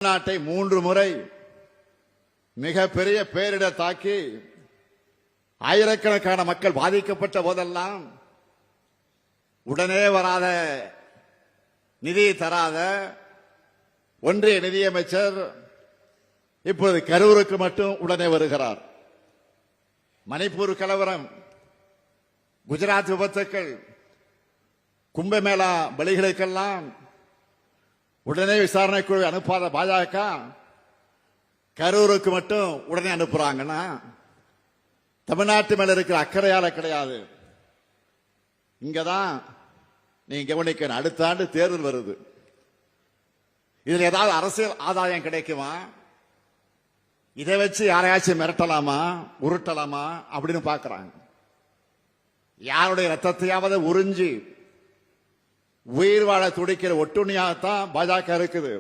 நாட்டை 3 முறை மிகப்பெரிய பேரிடர் தாக்கி ஆயிரக்கணக்கான மக்கள் பாதிக்கப்பட்ட போதெல்லாம் உடனே வராத நிதி தராத ஒன்றிய நிதியமைச்சர் இப்போது கரூருக்கு மட்டும் உடனே வருகிறார். மணிப்பூர் கலவரம், குஜராத் விபத்துக்கள், கும்பமேளா பலிகளுக்கெல்லாம் உடனே விசாரணை குழு அனுப்பாத பாஜக கரூருக்கு மட்டும் உடனே அனுப்புறாங்கன்னா தமிழ்நாட்டு மேல இருக்கிற அக்கறையால கிடையாது. இங்கதான் நீங்க கவனிக்கணும். அடுத்த ஆண்டு தேர்தல் வருது. இதுல ஏதாவது அரசியல் ஆதாயம் கிடைக்குமா? இதை வச்சு யாரையாச்சும் மிரட்டலாமா, உருட்டலாமா அப்படின்னு பாக்குறாங்க. யாருடைய ரத்தத்தையாவது உறிஞ்சி உயிர் வாழ துடிக்கிற ஒட்டுண்ணியாகத்தான் பாஜக இருக்குது.